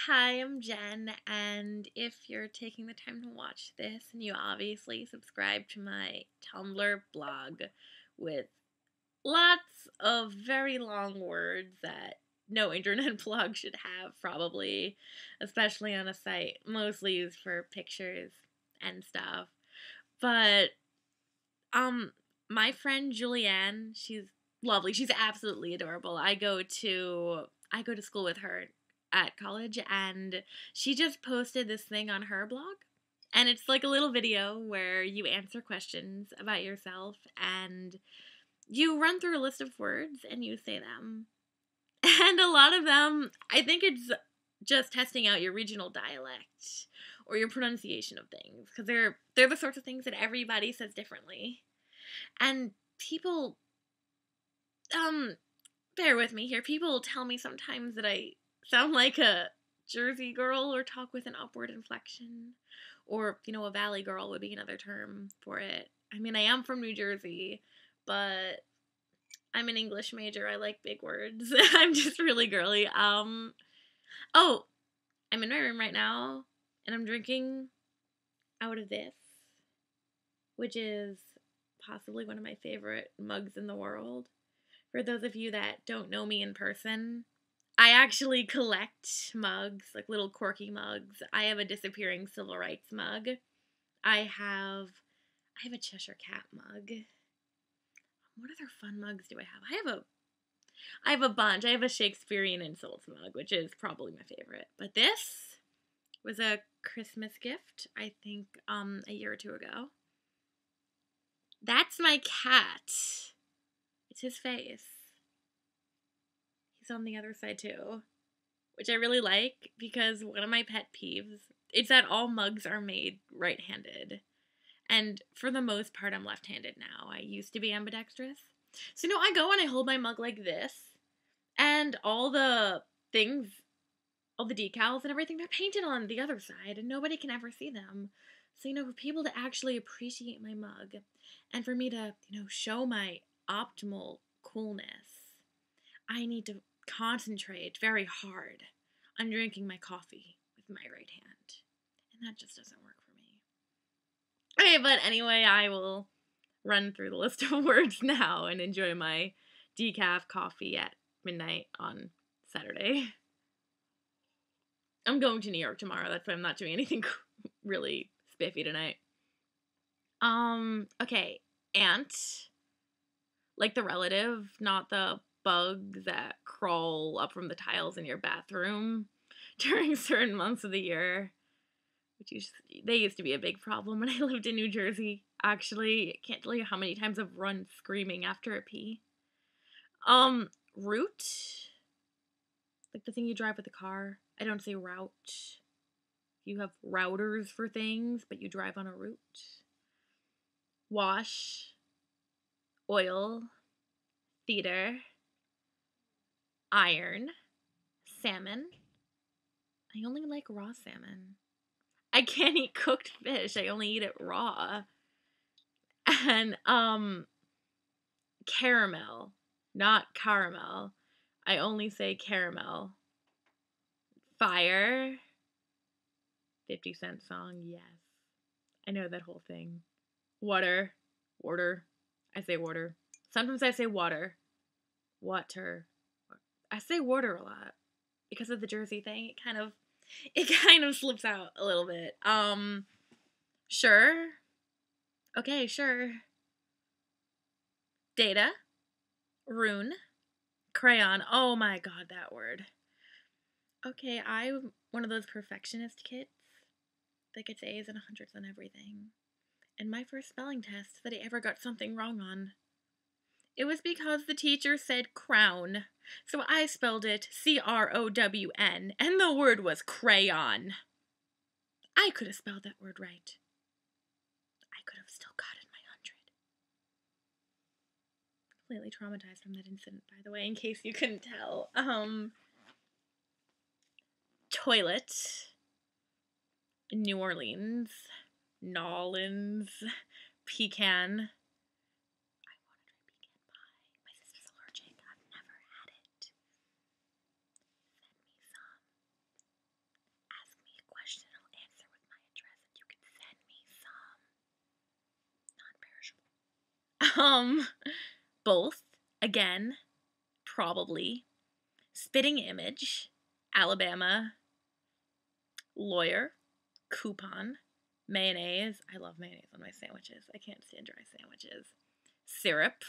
Hi, I'm Jen, and if you're taking the time to watch this, and you obviously subscribe to my Tumblr blog with lots of very long words that no internet blog should have, probably, especially on a site mostly used for pictures and stuff. But, um, my friend Julianne, she's lovely. She's absolutely adorable. I go to school with her at college, and she just posted this thing on her blog. And it's like a little video where you answer questions about yourself and you run through a list of words and you say them. And a lot of them, I think it's just testing out your regional dialect or your pronunciation of things because they're the sorts of things that everybody says differently. And people um bear with me here. People tell me sometimes that I sound like a Jersey girl or talk with an upward inflection. Or, a valley girl would be another term for it. I mean, I am from New Jersey, but I'm an English major. I like big words. I'm just really girly. Oh, I'm in my room right now, and I'm drinking out of this, which is possibly one of my favorite mugs in the world. For those of you that don't know me in person, I actually collect mugs, like little quirky mugs. I have a disappearing civil rights mug. I have a Cheshire Cat mug. What other fun mugs do I have? I have a bunch. I have a Shakespearean insults mug, which is probably my favorite. But this was a Christmas gift, I think, a year or two ago. That's my cat. It's his face. He's on the other side too, which I really like because one of my pet peeves is that all mugs are made right-handed. And for the most part, I'm left-handed now. I used to be ambidextrous. So, I go and I hold my mug like this, and all the things, all the decals and everything, they're painted on the other side, and nobody can ever see them. So, for people to actually appreciate my mug, and for me to, show my optimal coolness, I need to concentrate very hard on drinking my coffee with my right hand. And that just doesn't work for me. Okay, but anyway, I will run through the list of words now and enjoy my decaf coffee at midnight on Saturday. I'm going to New York tomorrow. That's why I'm not doing anything really spiffy tonight. Okay, ant. Like the relative, not the bugs that crawl up from the tiles in your bathroom during certain months of the year. They used to be a big problem when I lived in New Jersey. Actually, I can't tell you how many times I've run screaming after a pee. Route. Like the thing you drive with a car. I don't say route. You have routers for things, but you drive on a route. Wash. Oil. Theater. Iron. Salmon. I only like raw salmon. I can't eat cooked fish. I only eat it raw. And, caramel. Not caramel. I only say caramel. Fire. 50 Cent song, yes. I know that whole thing. Water. Water. I say water. Sometimes I say water. Water. I say water a lot. Because of the Jersey thing, it kind of slips out a little bit. Sure. Okay, sure. Data. Rune. Crayon. Oh my god, that word. Okay, I'm one of those perfectionist kids that gets A's and hundreds on everything. And my first spelling test that I ever got something wrong on. It was because the teacher said crown. So I spelled it CROWN, and the word was crayon. I could have spelled that word right. I could have still gotten my 100. Completely traumatized from that incident, by the way, in case you couldn't tell. Toilet. New Orleans. Nolans. Pecan. I want to try pecan pie. My sister's allergic. I've never had it. Send me some. Both, again, probably. Spitting Image, Alabama, Lawyer, Coupon, Mayonnaise. I love mayonnaise on my sandwiches. I can't stand dry sandwiches. Syrup.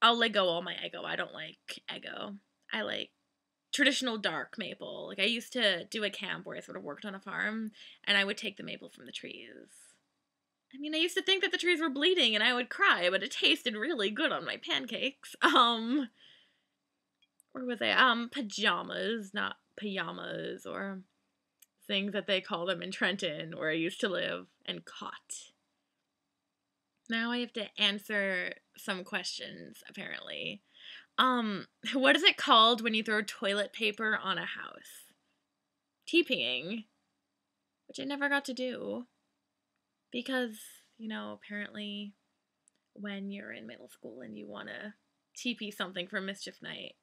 I'll let go all my Eggo. I don't like Eggo. I like traditional dark maple. Like, I used to do a camp where I sort of worked on a farm, and I would take the maple from the trees. I mean, I used to think that the trees were bleeding and I would cry, but it tasted really good on my pancakes. Where was I? Pajamas, not pajamas, or things that they call them in Trenton, where I used to live, and caught. Now I have to answer some questions, apparently. What is it called when you throw toilet paper on a house? TPing, which I never got to do. Because, apparently when you're in middle school and you want to TP something for mischief night,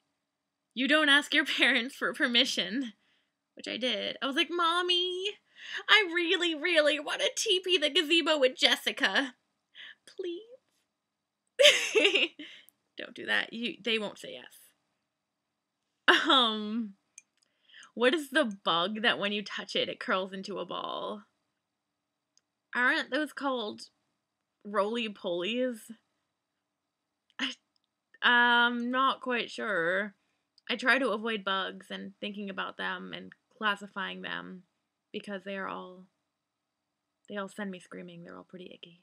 you don't ask your parents for permission, which I did. I was like, Mommy, I really, really want to TP the gazebo with Jessica. Please. Don't do that. They won't say yes. What is the bug that when you touch it, it curls into a ball? Aren't those called roly-polies? I'm not quite sure. I try to avoid bugs and thinking about them and classifying them because they all send me screaming. They're all pretty icky.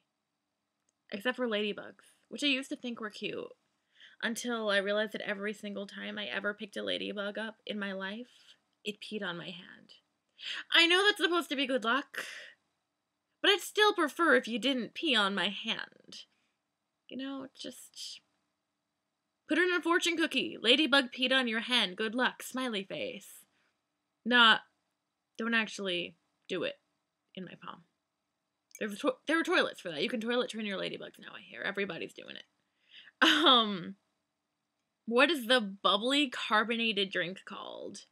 Except for ladybugs, which I used to think were cute until I realized that every single time I ever picked a ladybug up in my life, it peed on my hand. I know that's supposed to be good luck, but I'd still prefer if you didn't pee on my hand. Just put it in a fortune cookie. Ladybug peed on your hand. Good luck. Smiley face. Don't actually do it in my palm. There are toilets for that. You can toilet train your ladybugs now, I hear. Everybody's doing it. What is the bubbly carbonated drink called?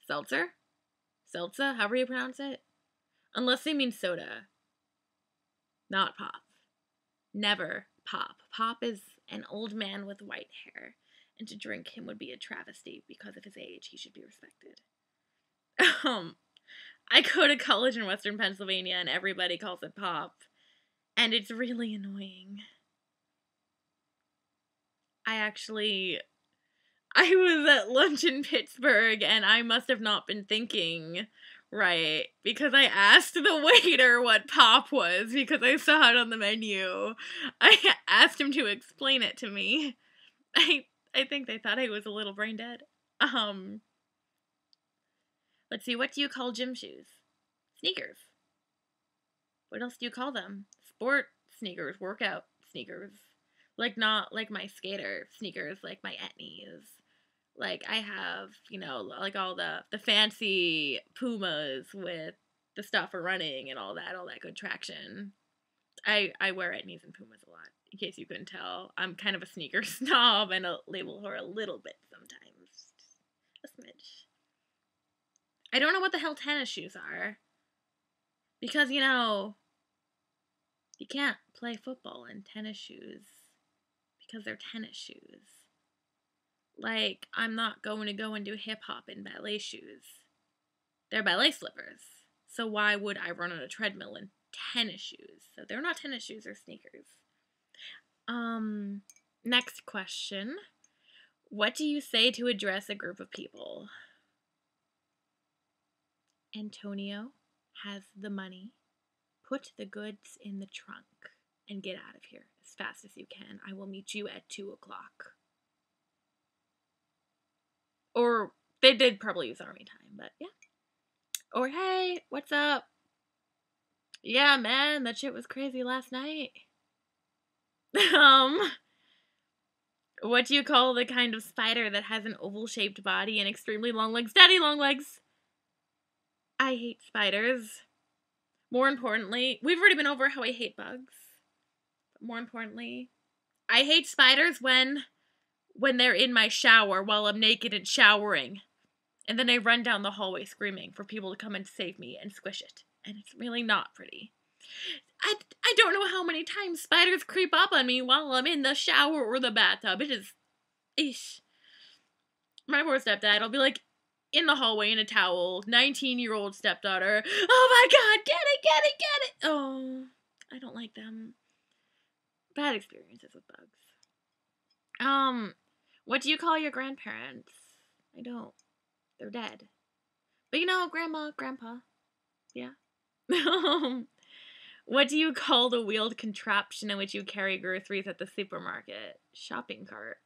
Seltzer? Seltzer? However you pronounce it? Unless they mean soda. Not pop. Never pop. Pop is an old man with white hair, and to drink him would be a travesty because of his age. He should be respected. I go to college in Western Pennsylvania, and everybody calls it pop, and it's really annoying. I was at lunch in Pittsburgh, and I must have not been thinking right, because I asked the waiter what pop was, because I saw it on the menu. I asked him to explain it to me. I think they thought I was a little brain dead. Let's see, what do you call gym shoes? Sneakers. What else do you call them? Sport sneakers, workout sneakers. Not like my skater sneakers, like my Etnies. Like, I have, like all the fancy Pumas with the stuff for running and all that good traction. I wear Etnies and Pumas a lot, in case you couldn't tell. I'm kind of a sneaker snob and a label whore a little bit sometimes. Just a smidge. I don't know what the hell tennis shoes are. Because, you can't play football in tennis shoes. Because they're tennis shoes. Like, I'm not going to go and do hip-hop in ballet shoes. They're ballet slippers. So why would I run on a treadmill in tennis shoes? So they're not tennis shoes or sneakers. Next question. What do you say to address a group of people? Antonio has the money. Put the goods in the trunk and get out of here as fast as you can. I will meet you at 2:00. Or they did probably use army time, but yeah. Or hey, what's up? Yeah, man, that shit was crazy last night. What do you call the kind of spider that has an oval-shaped body and extremely long legs? Daddy long legs! I hate spiders. More importantly, we've already been over how I hate bugs. But more importantly, I hate spiders when they're in my shower while I'm naked and showering. And then I run down the hallway screaming for people to come and save me and squish it. And it's really not pretty. I don't know how many times spiders creep up on me while I'm in the shower or the bathtub. It is, eesh. My poor stepdad, I'll be like in the hallway in a towel, 19-year-old stepdaughter. Oh my god, get it, get it, get it! Oh, I don't like them. Bad experiences with bugs. What do you call your grandparents? I don't. They're dead. But you know, grandma, grandpa. Yeah. What do you call the wheeled contraption in which you carry groceries at the supermarket? Shopping cart.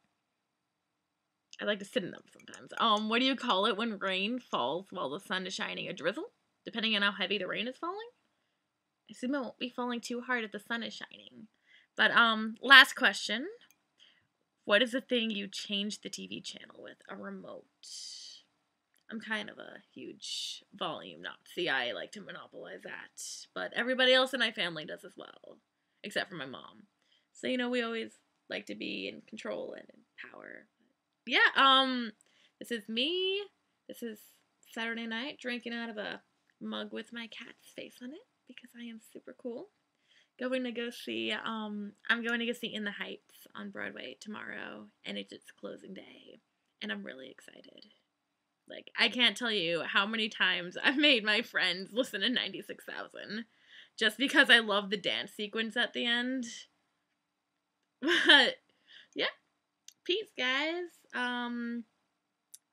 I like to sit in them sometimes. What do you call it when rain falls while the sun is shining? A drizzle? Depending on how heavy the rain is falling? I assume it won't be falling too hard if the sun is shining. But, last question. What is the thing you change the TV channel with? A remote. I'm kind of a huge volume Nazi. I like to monopolize that. But everybody else in my family does as well. Except for my mom. So, you know, we always like to be in control and in power. Yeah, this is me. This is Saturday night drinking out of a mug with my cat's face on it because I am super cool. I'm going to go see In the Heights on Broadway tomorrow, and it's its closing day, and I'm really excited. Like, I can't tell you how many times I've made my friends listen to 96,000 just because I love the dance sequence at the end. But, yeah. Peace, guys.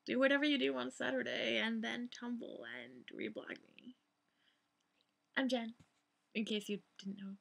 Do whatever you do on Saturday, and then tumble and reblog me. I'm Jen, in case you didn't know.